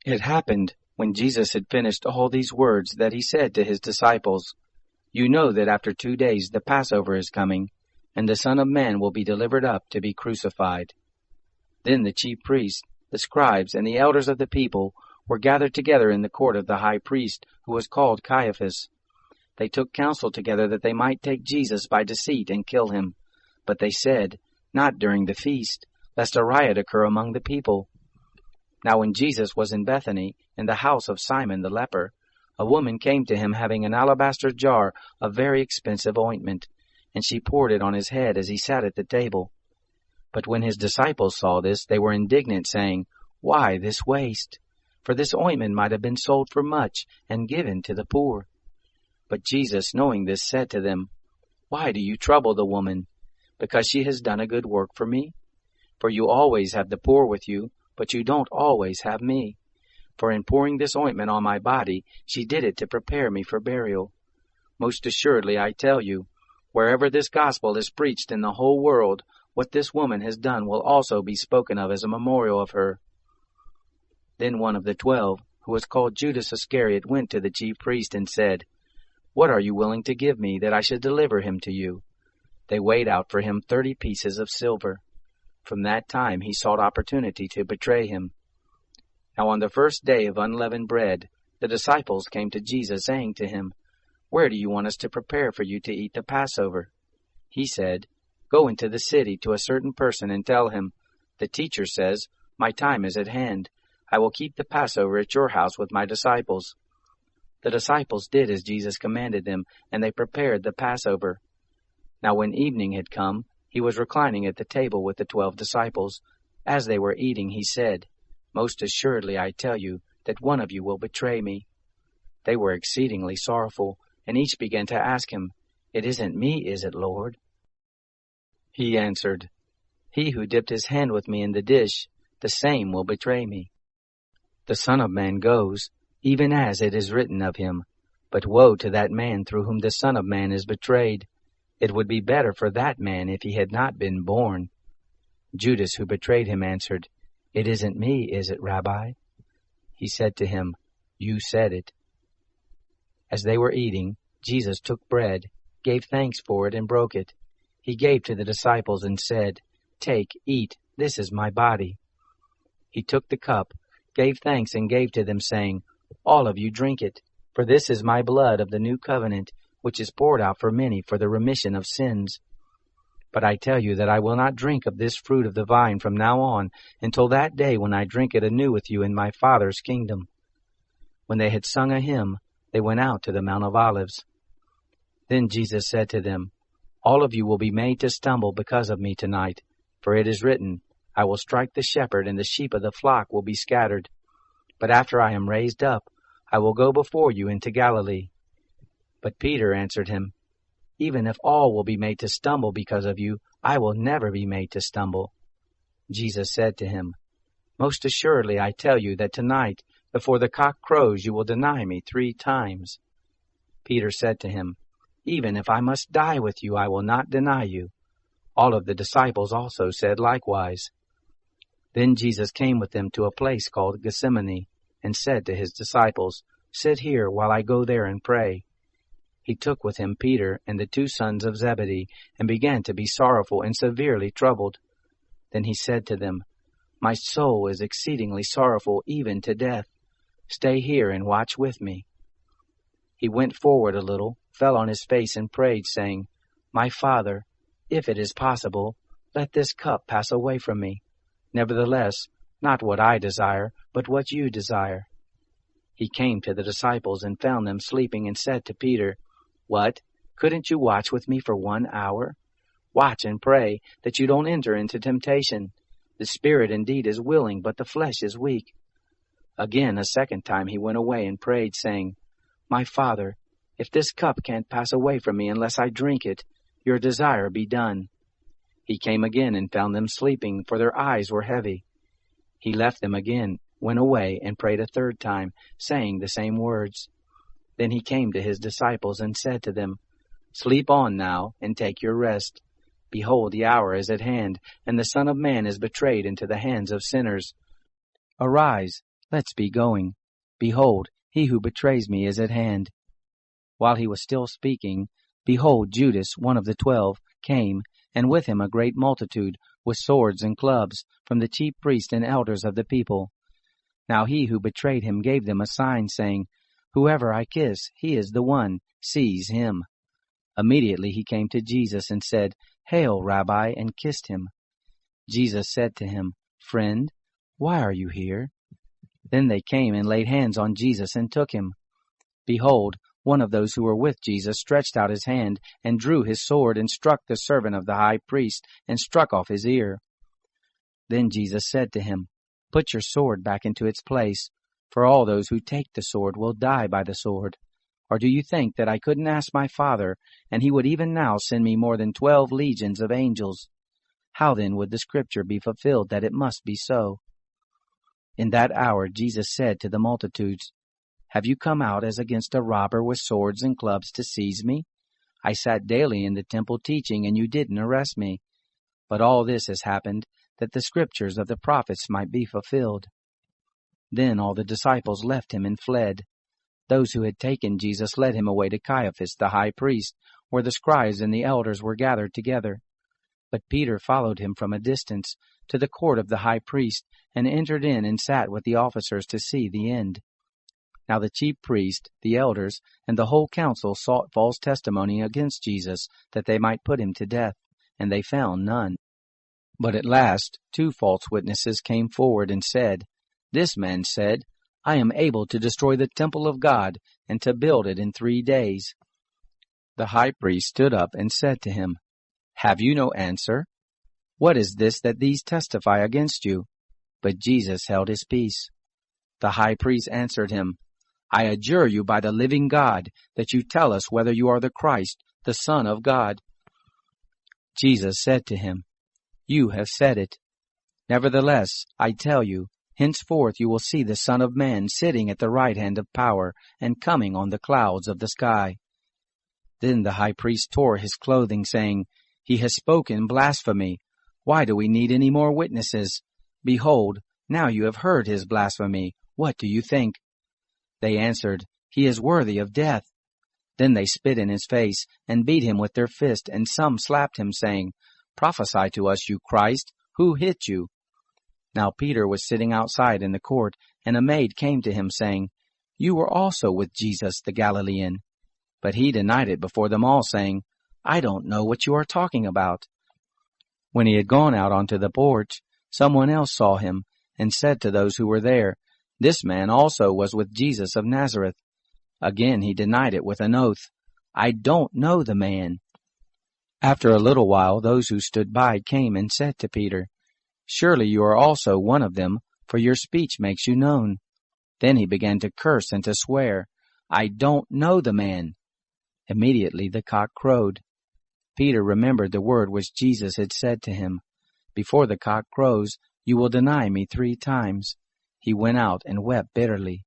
It happened, when Jesus had finished all these words, that he said to his disciples, "You know that after 2 days the Passover is coming, and the Son of Man will be delivered up to be crucified." Then the chief priests, the scribes, and the elders of the people were gathered together in the court of the high priest, who was called Caiaphas. They took counsel together that they might take Jesus by deceit and kill him. But they said, "Not during the feast, lest a riot occur among the people." Now when Jesus was in Bethany, in the house of Simon the leper, a woman came to him having an alabaster jar of very expensive ointment, and she poured it on his head as he sat at the table. But when his disciples saw this, they were indignant, saying, "Why this waste? For this ointment might have been sold for much and given to the poor." But Jesus, knowing this, said to them, "Why do you trouble the woman? Because she has done a good work for me? For you always have the poor with you, but you don't always have me. For in pouring this ointment on my body, she did it to prepare me for burial. Most assuredly I tell you, wherever this gospel is preached in the whole world, what this woman has done will also be spoken of as a memorial of her." Then one of the 12, who was called Judas Iscariot, went to the chief priest and said, "What are you willing to give me that I should deliver him to you?" They weighed out for him 30 pieces of silver. From that time he sought opportunity to betray him. Now on the first day of unleavened bread, the disciples came to Jesus, saying to him, "Where do you want us to prepare for you to eat the Passover?" He said, "Go into the city to a certain person and tell him, 'The teacher says, my time is at hand. I will keep the Passover at your house with my disciples.'" The disciples did as Jesus commanded them, and they prepared the Passover. Now when evening had come, he was reclining at the table with the 12 disciples. As they were eating, he said, "Most assuredly I tell you that one of you will betray me." They were exceedingly sorrowful, and each began to ask him, "It isn't me, is it, Lord?" He answered, "He who dipped his hand with me in the dish, the same will betray me. The Son of Man goes, even as it is written of him. But woe to that man through whom the Son of Man is betrayed. It would be better for that man if he had not been born." Judas, who betrayed him, answered, "It isn't me, is it, Rabbi?" He said to him, "You said it." As they were eating, Jesus took bread, gave thanks for it, and broke it. He gave to the disciples and said, "Take, eat, this is my body." He took the cup, gave thanks, and gave to them, saying, "All of you drink it, for this is my blood of the new covenant, which is poured out for many for the remission of sins. But I tell you that I will not drink of this fruit of the vine from now on until that day when I drink it anew with you in my Father's kingdom." When they had sung a hymn, they went out to the Mount of Olives. Then Jesus said to them, "All of you will be made to stumble because of me tonight, for it is written, 'I will strike the shepherd, and the sheep of the flock will be scattered.' But after I am raised up, I will go before you into Galilee." But Peter answered him, "Even if all will be made to stumble because of you, I will never be made to stumble." Jesus said to him, "Most assuredly I tell you that tonight, before the cock crows, you will deny me 3 times. Peter said to him, "Even if I must die with you, I will not deny you." All of the disciples also said likewise. Then Jesus came with them to a place called Gethsemane, and said to his disciples, "Sit here while I go there and pray." He took with him Peter and the 2 sons of Zebedee, and began to be sorrowful and severely troubled. Then he said to them, "My soul is exceedingly sorrowful, even to death. Stay here and watch with me." He went forward a little, fell on his face, and prayed, saying, "My Father, if it is possible, let this cup pass away from me. Nevertheless, not what I desire, but what you desire." He came to the disciples and found them sleeping, and said to Peter, "What? Couldn't you watch with me for 1 hour? Watch and pray that you don't enter into temptation. The spirit indeed is willing, but the flesh is weak." Again, a second time he went away and prayed, saying, "My Father, if this cup can't pass away from me unless I drink it, your desire be done." He came again and found them sleeping, for their eyes were heavy. He left them again, went away, and prayed a 3rd time, saying the same words. Then he came to his disciples and said to them, "Sleep on now, and take your rest. Behold, the hour is at hand, and the Son of Man is betrayed into the hands of sinners. Arise, Let's be going. Behold, he who betrays me is at hand." While he was still speaking, behold, Judas, one of the 12, came, and with him a great multitude, with swords and clubs, from the chief priests and elders of the people. Now he who betrayed him gave them a sign, saying, "Whoever I kiss, he is the one. Seize him." Immediately he came to Jesus and said, "Hail, Rabbi," and kissed him. Jesus said to him, "Friend, why are you here?" Then they came and laid hands on Jesus and took him. Behold, one of those who were with Jesus stretched out his hand and drew his sword and struck the servant of the high priest and struck off his ear. Then Jesus said to him, "Put your sword back into its place, for all those who take the sword will die by the sword. Or do you think that I couldn't ask my Father, and he would even now send me more than 12 legions of angels? How then would the scripture be fulfilled that it must be so?" In that hour Jesus said to the multitudes, "Have you come out as against a robber with swords and clubs to seize me? I sat daily in the temple teaching, and you didn't arrest me. But all this has happened, that the scriptures of the prophets might be fulfilled." Then all the disciples left him and fled. Those who had taken Jesus led him away to Caiaphas the high priest, where the scribes and the elders were gathered together. But Peter followed him from a distance, to the court of the high priest, and entered in and sat with the officers to see the end. Now the chief priest, the elders, and the whole council sought false testimony against Jesus, that they might put him to death, and they found none. But at last 2 false witnesses came forward and said, "This man said, 'I am able to destroy the temple of God, and to build it in 3 days.'" The high priest stood up and said to him, "Have you no answer? What is this that these testify against you?" But Jesus held his peace. The high priest answered him, "I adjure you by the living God, that you tell us whether you are the Christ, the Son of God." Jesus said to him, "You have said it. Nevertheless, I tell you, henceforth you will see the Son of Man sitting at the right hand of power, and coming on the clouds of the sky." Then the high priest tore his clothing, saying, "He has spoken blasphemy. Why do we need any more witnesses? Behold, now you have heard his blasphemy. What do you think?" They answered, "He is worthy of death." Then they spit in his face, and beat him with their fist, and some slapped him, saying, "Prophesy to us, you Christ. Who hit you?" Now Peter was sitting outside in the court, and a maid came to him, saying, "You were also with Jesus the Galilean." But he denied it before them all, saying, "I don't know what you are talking about." When he had gone out onto the porch, someone else saw him, and said to those who were there, "This man also was with Jesus of Nazareth." Again he denied it with an oath, "I don't know the man." After a little while those who stood by came and said to Peter, "Surely you are also one of them, for your speech makes you known." Then he began to curse and to swear, "I don't know the man." Immediately the cock crowed. Peter remembered the word which Jesus had said to him, "Before the cock crows, you will deny me 3 times." He went out and wept bitterly.